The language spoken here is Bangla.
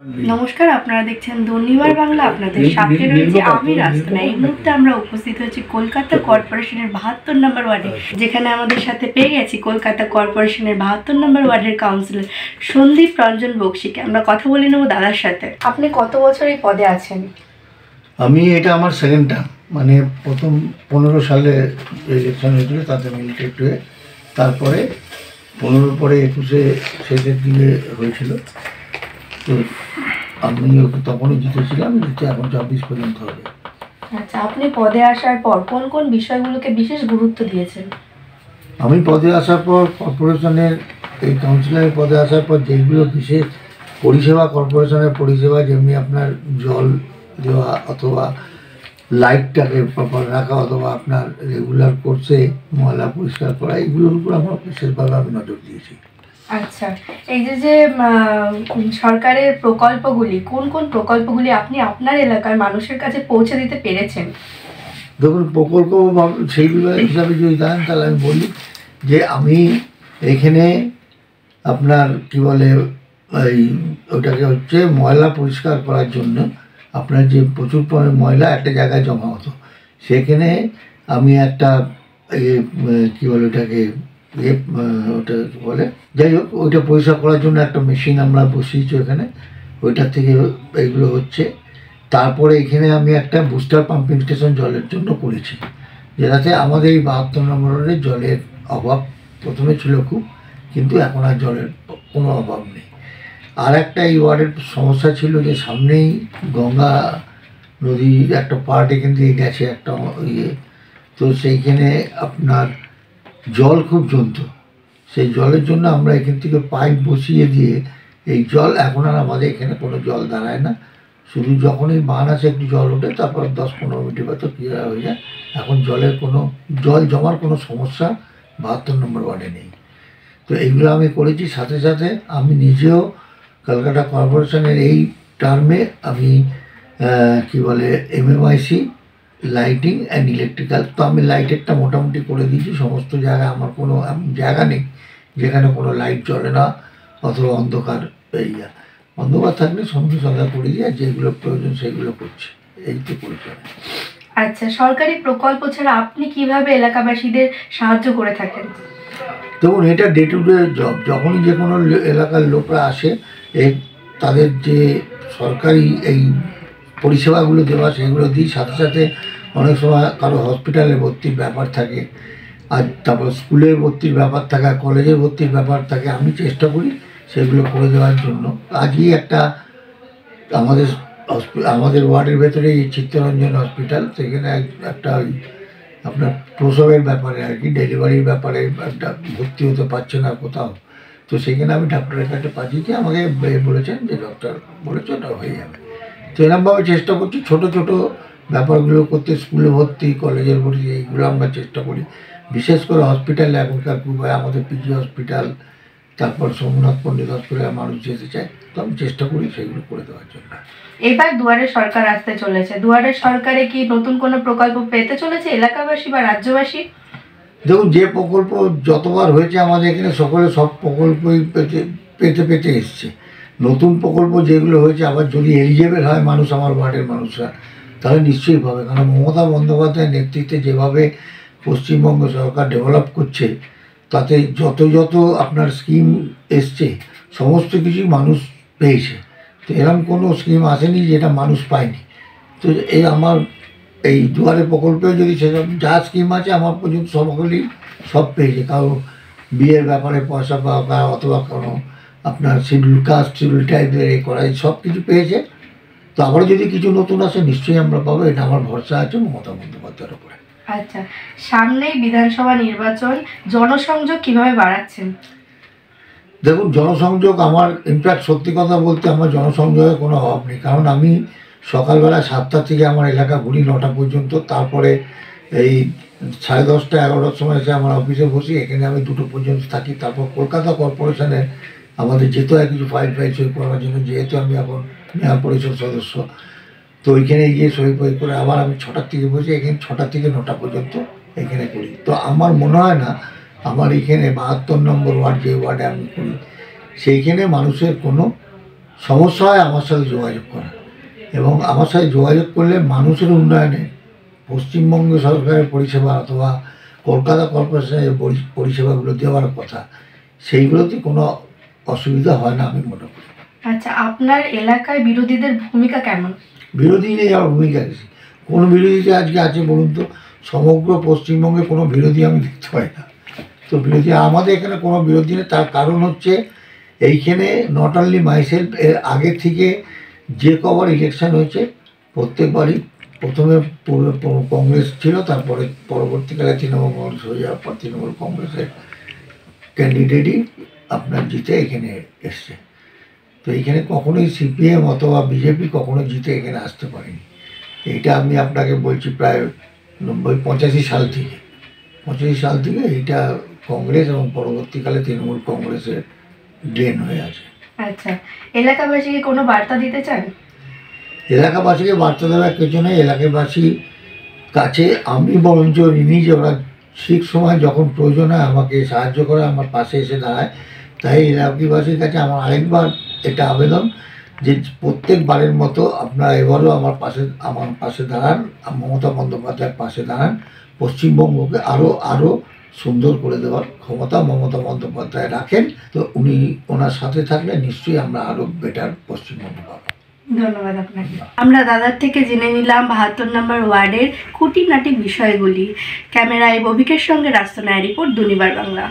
নমস্কার, আপনারা দেখছেন দুর্নিবার বাংলা। আপনাদের সাথে রয়েছে আমি রাস্তানা। এই মুহূর্তে আমরা উপস্থিত হয়েছি কলকাতা কর্পোরেশনের 72 নম্বর ওয়ার্ডে, যেখানে আমাদের সাথে পেয়ে গেছি কলকাতা কর্পোরেশনের 72 নম্বর ওয়ার্ডের কাউন্সিলর সন্দীপ রঞ্জন বক্সিকে। আমরা কথা বলে নেব দাদার সাথে। আপনি কত বছর এই পদে আছেন? আমি এটা আমার সেকেন্ড টার্ম, মানে প্রথম 15 সালে ইলেকশন হয়েছিল, তাতে মিলিটেড হয়ে, তারপরে 15 পরে 21-এ শেষের দিকে হয়েছিল। তো আমি তখনই জিতেছিলাম, জিতে এখন 24 পর্যন্ত হবে। আচ্ছা, আপনি পদে আসার পর কোন কোন বিষয়গুলোকে বিশেষ গুরুত্ব দিয়েছেন? আমি পদে আসার পর কর্পোরেশনের এই কাউন্সিলরের পদে আসার পর যেগুলো বিশেষ পরিষেবা, কর্পোরেশনের পরিষেবা, যেমনি আপনার জল দেওয়া অথবা লাইটটাকে প্রপার রাখা অথবা আপনার রেগুলার কোর্সে ময়লা পরিষ্কার করা, এইগুলোর উপর আমার বিশেষভাবে আমি নজর দিয়েছি। আচ্ছা, এই যে সরকারের প্রকল্পগুলি, কোন কোন প্রকল্পগুলি আপনি আপনার এলাকার মানুষের কাছে পৌঁছে দিতে পেরেছেন? দেখুন, প্রকল্প সেইগুলো হিসাবে যদি দেন তাহলে আমি বলি যে আমি এখানে আপনার কি বলে এই ওটাকে হচ্ছে ময়লা পরিষ্কার করার জন্য আপনার যে প্রচুর পরিমাণে ময়লা একটা জায়গায় জমা হতো, সেখানে আমি একটা কী বলে ওটাকে ওটা কী বলে, যাই হোক, ওইটা পরিষ্কার করার জন্য একটা মেশিন আমরা বসিয়েছি ওখানে, ওইটার থেকে এইগুলো হচ্ছে। তারপরে এখানে আমি একটা বুস্টার পাম্পিং স্টেশন জলের জন্য করেছি, যেটাতে আমাদের এই 72 নম্বর ওয়ার্ডে জলের অভাব প্রথমে ছিল খুব, কিন্তু এখন আর জলের কোনো অভাব নেই। আর একটা এই ওয়ার্ডের সমস্যা ছিল যে সামনেই গঙ্গা নদীর একটা পার্ট এখান থেকে গেছে একটা ইয়ে, তো সেইখানে আপনার জল খুব জমত। সেই জলের জন্য আমরা এখান থেকে পাইপ বসিয়ে দিয়ে এই জল এখন আর আমাদের এখানে কোনো জল দাঁড়ায় না, শুধু যখনই বান আসে একটু জল ওঠে, তারপর 10-15 মিনিটের ভেতর ক্লিয়ার হয়ে যায়। এখন জলের কোনো জল জমার কোনো সমস্যা 72 নম্বর ওয়ার্ডে নেই। তো এইগুলো আমি করেছি। সাথে সাথে আমি নিজেও কলকাতা কর্পোরেশনের এই টার্মে আমি কি বলে MMIC লাইটিং অ্যান্ড ইলেকট্রিক্যাল, তো আমি লাইটেরটা মোটামুটি করে দিয়েছি। সমস্ত জায়গায় আমার কোনো জায়গা নেই যেখানে কোনো লাইট জ্বলে না অথবা অন্ধকার এরিয়া, অন্ধকার থাকলে সঙ্গে সঙ্গে করে দিয়ে যেগুলো প্রয়োজন সেগুলো করছি, এই তো পরিচয়। আচ্ছা, সরকারি প্রকল্প ছাড়া আপনি কিভাবে এলাকাবাসীদের সাহায্য করে থাকেন? দেখুন, এটা ডে টু ডে জব। যখনই যে কোনো এলাকার লোকরা আসে, এই তাদের যে সরকারি এই পরিষেবাগুলো দেওয়া সেগুলো দিই। সাথে সাথে অনেক সময় কারো হসপিটালে ভর্তির ব্যাপার থাকে, আর তারপর স্কুলের ভর্তির ব্যাপার থাকে, কলেজের ভর্তির ব্যাপার থাকে, আমি চেষ্টা করি সেগুলো করে দেওয়ার জন্য। আজই একটা আমাদের ওয়ার্ডের ভেতরে এই চিত্তরঞ্জন হসপিটাল, সেখানে একটা আপনার প্রসবের ব্যাপারে আর কি, ডেলিভারির ব্যাপারে একটা ভর্তি হতে পারছে না কোথাও, তো সেখানে আমি ডাক্তারের কাছে পাঠিয়েছি। আমাকে বলেছেন যে ডক্টর বলেছে ওটা হয়ে যাবে। তো এরকমভাবে চেষ্টা করছি ছোটো ছোটো ব্যাপারগুলো করতে, স্কুলে ভর্তি, কলেজের ভর্তি, এইগুলো আমরা চেষ্টা করি। বিশেষ করে হসপিটালে এখনকার খুব হয়, আমাদের পিজি হসপিটাল, তারপর সোমনাথ পণ্ডিত হসপিটালে মানুষ যেতে চায়, তো আমি চেষ্টা করি সেগুলো করে দেওয়ার জন্য। এবার দুয়ারে সরকার আসতে চলেছে, দুয়ারে সরকারে কি নতুন কোনো প্রকল্প পেতে চলেছে এলাকাবাসী বা রাজ্যবাসী? দেখুন, যে প্রকল্প যতবার হয়েছে আমাদের এখানে সকলে সব প্রকল্পই পেতে পেতে এসছে। নতুন প্রকল্প যেগুলো হয়েছে, আবার যদি এলিজেবল হয় মানুষ, আমার ওয়ার্ডের মানুষরা, তাহলে নিশ্চয়ই পাবে। কারণ মমতা বন্দ্যোপাধ্যায়ের নেতৃত্বে যেভাবে পশ্চিমবঙ্গ সরকার ডেভেলপ করছে, তাতে যত যত আপনার স্কিম এসছে সমস্ত কিছুই মানুষ পেয়েছে। তো এরকম কোনো স্কিম আসেনি যেটা মানুষ পায়নি। তো এই আমার এই দুয়ারে প্রকল্পে যদি সেসব যা স্কিম আছে আমার পর্যন্ত সকলেই সব পেয়েছে। কারো বিয়ের ব্যাপারে পয়সা পাওয়া অথবা কোনো আপনার শিডিউল কাস্ট, শিডিউল টাইপের এই করা, সব কিছু পেয়েছে। তো আবারও যদি কিছু নতুন আসে নিশ্চয়ই আমরা পাবো, এটা আমার ভরসা আছে মমতা বন্দ্যোপাধ্যায়ের উপরে। আচ্ছা, সামনেই বিধানসভা নির্বাচন, জনসংযোগ কিভাবে বাড়াচ্ছেন? দেখুন, জনসংযোগ আমার ইনফ্যাক্ট সত্যি কথা বলতে আমার জনসংযোগের কোনো অভাব নেই। কারণ আমি সকালবেলা 7টা থেকে আমার এলাকা ঘুরি 9টা পর্যন্ত, তারপরে এই 10:30 11টার সময় এসে আমার অফিসে বসি, এখানে আমি 2টো পর্যন্ত থাকি। তারপর কলকাতা কর্পোরেশনে আমাদের যেতে হয় কিছু ফাইল সই করার জন্য, যেহেতু আমি এখন মেয়র পরিষদ সদস্য, তো ওইখানে গিয়ে সই ফই করে আবার আমি 6টার থেকে বসে এখানে 6টা থেকে 9টা পর্যন্ত এখানে করি। তো আমার মনে হয় না আমার এইখানে 72 নম্বর ওয়ার্ড, যে ওয়ার্ডে আমি করি, সেইখানে মানুষের কোনো সমস্যা হয় আমার সাথে যোগাযোগ করা, এবং আমার সাথে যোগাযোগ করলে মানুষের উন্নয়নে পশ্চিমবঙ্গ সরকারের পরিষেবা অথবা কলকাতা কর্পোরেশনের যে পরিষেবাগুলো দেওয়ার কথা, সেইগুলোতে কোনো অসুবিধা হয় না আমি মনে করি। আচ্ছা, আপনার এলাকায় বিরোধীদের ভূমিকা কেমন? বিরোধী নেই, আমার ভূমিকা কিছু কোনো বিরোধীতে আজকে আছে বলুন তো? সমগ্র পশ্চিমবঙ্গে কোনো বিরোধী আমি দেখতে পাই না। তো বিরোধী আমাদের এখানে কোনো বিরোধী নেই। তার কারণ হচ্ছে এইখানে নট অনলি মাইসেলফ, এর আগে থেকে যে কবার ইলেকশন হয়েছে প্রত্যেকবারই প্রথমে কংগ্রেস ছিল, তারপরে পরবর্তীকালে তৃণমূল কংগ্রেস হয়ে যাওয়ার পর তৃণমূল কংগ্রেসের ক্যান্ডিডেটই আপনার জিতে এখানে এসছে। তো এইখানে কখনোই সিপিএম অথবা বিজেপি কখনো জিতে এখানে আসতে পারেনি। এইটা আমি আপনাকে বলছি প্রায় 85 সাল থেকে, 85 সাল থেকে এইটা কংগ্রেস এবং পরবর্তীকালে তৃণমূল কংগ্রেসের গেন হয়ে আছে। আচ্ছা, এলাকাবাসীকে কোনো বার্তা দিতে চান? এলাকাবাসীকে বার্তা দেওয়ার কিছু নেই। এলাকাবাসী কাছে আমি বরঞ্চ ঋণী যে ওরা ঠিক সময় যখন প্রয়োজন হয় আমাকে সাহায্য করে, আমার পাশে এসে দাঁড়ায়। তাই এলাকাবাসীর কাছে আমার আরেকবার এটা আবেদন যে প্রত্যেকবারের মতো আপনারা এবারও আমার পাশে দাঁড়ান, মমতা বন্দ্যোপাধ্যায়ের পাশে দাঁড়ান। পশ্চিমবঙ্গকে আরও সুন্দর করে দেওয়ার ক্ষমতা মমতা বন্দ্যোপাধ্যায় রাখেন। তো উনি ওনার সাথে থাকলে নিশ্চয়ই আমরা আরও বেটার পশ্চিমবঙ্গ পাবো। ধন্যবাদ আপনাকে। আমরা দাদার থেকে জেনে নিলাম 72 নম্বর ওয়ার্ডের খুঁটিনাটি বিষয়গুলি। ক্যামেরায় ববিকের সঙ্গে রাস্তনায় রিপোর্ট, দুনিবার বাংলা।